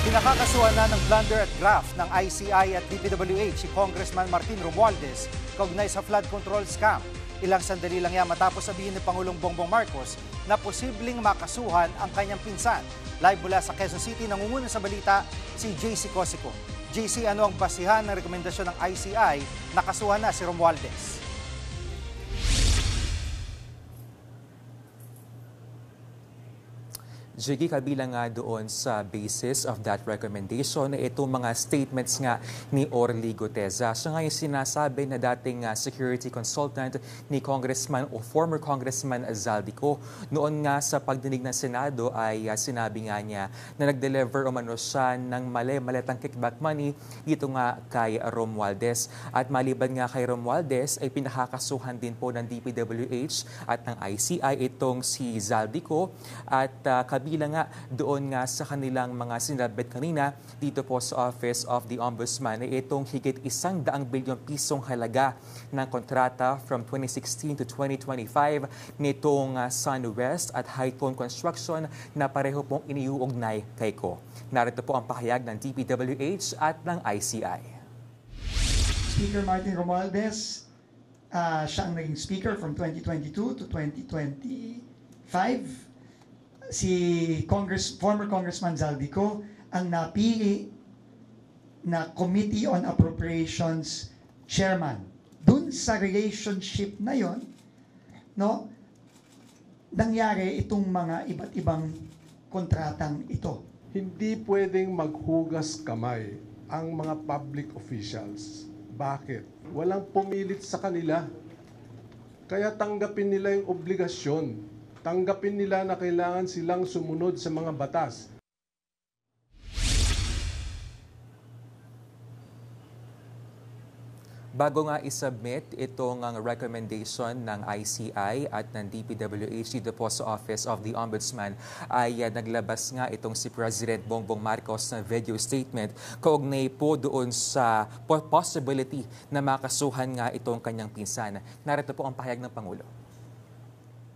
Pinakakasuhan na ng blunder at graft ng ICI at DPWH si Congressman Martin Romualdez kaugnay sa flood control scam. Ilang sandali lang yan matapos sabihin ni Pangulong Bongbong Marcos na posibleng makasuhan ang kanyang pinsan. Live mula sa Quezon City, nangunguna sa balita si JC Cosico. JC, ano ang basihan ng rekomendasyon ng ICI na kasuhan na si Romualdez? Jiggy, kabilang nga doon sa basis of that recommendation, itong mga statements nga ni Orly Guteza. Siya nga yung sinasabi na dating security consultant ni Congressman o former Congressman Zaldico. Noon nga sa pagdinig ng Senado ay sinabi nga niya na nag-deliver umano siya ng maletang kickback money dito nga kay Romualdez. At maliban nga kay Romualdez ay pinakakasuhan din po ng DPWH at ng ICI itong si Zaldico at bilang nga doon nga sa kanilang mga sinabit kanina dito po sa Office of the Ombudsman ay itong higit 100 bilyong pisong halaga ng kontrata from 2016 to 2025 nitong SunWest at Hightone Construction na pareho pong iniuugnay kay Ko. Narito po ang pahayag ng DPWH at ng ICI. Speaker Martin Romualdez, siya ang naging speaker from 2022 to 2025. Si former Congressman Zaldico ang napili na Committee on Appropriations Chairman. Dun sa relationship na yon, no, nangyari itong mga iba't ibang kontratang ito. Hindi pwedeng maghugas kamay ang mga public officials. Bakit? Walang pumilit sa kanila. Kaya tanggapin nila yung obligasyon. Tanggapin nila na kailangan silang sumunod sa mga batas. Bago nga isubmit itong recommendation ng ICI at ng DPWH dito po sa Office of the Ombudsman ay naglabas nga itong si President Bongbong Marcos na video statement kaugnay po doon sa possibility na makasuhan nga itong kanyang pinsan. Narito po ang pahayag ng Pangulo.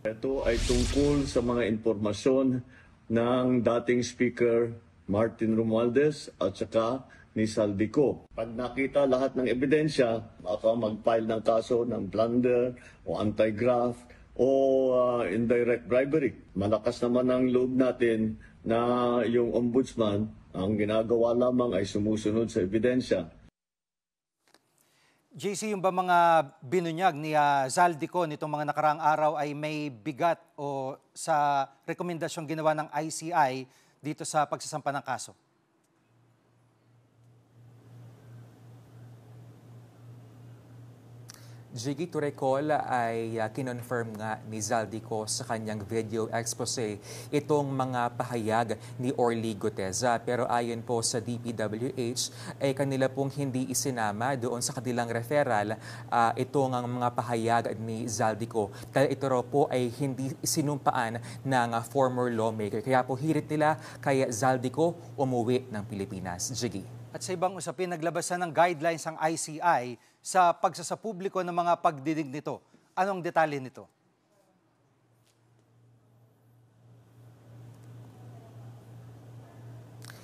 Ito ay tungkol sa mga impormasyon ng dating Speaker Martin Romualdez at saka ni Zaldico. Pag nakita lahat ng ebidensya, baka mag-file ng kaso ng blunder o anti-graft o indirect bribery. Malakas naman ang loob natin na yung ombudsman, ang ginagawa lamang ay sumusunod sa ebidensya. JC, yung ba mga binunyag ni Zaldico nitong mga nakaraang araw ay may bigat o sa rekomendasyong ginawa ng ICI dito sa pagsasampa ng kaso? Jiggy, to recall ay kinonfirm nga ni Zaldico sa kanyang video expose itong mga pahayag ni Orly Guteza. Pero ayon po sa DPWH ay kanila pong hindi isinama doon sa kanilang referral itong mga pahayag ni Zaldico. Dahil ito raw po ay hindi isinumpaan ng former lawmaker. Kaya po hirit nila kay Zaldico umuwi ng Pilipinas. Jiggy. At sa ibang usapin, naglabasan ng guidelines ang ICI sa pagsasapubliko ng mga pagdinig nito. Anong detalye nito?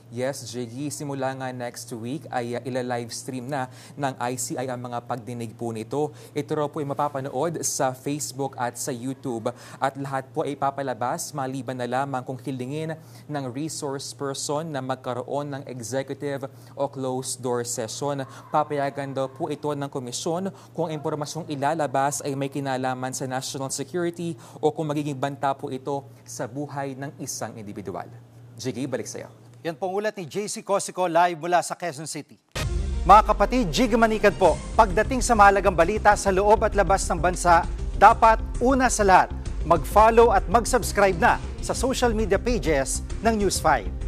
Yes, Jiggy, simula nga next week ay ila-livestream na ng ICI ang mga pagdinig po nito. Ito raw po ay mapapanood sa Facebook at sa YouTube at lahat po ay papalabas maliban na lamang kung hilingin ng resource person na magkaroon ng executive o closed door session. Papayagan daw po ito ng komisyon kung impormasyong ilalabas ay may kinalaman sa national security o kung magiging banta po ito sa buhay ng isang individual. Jiggy, balik sa iyo. Yan pong ulat ni JC Cosico live mula sa Quezon City. Mga kapatid, Jiggy Manikad po. Pagdating sa mahalagang balita sa loob at labas ng bansa, dapat una sa lahat, mag-follow at mag-subscribe na sa social media pages ng News 5.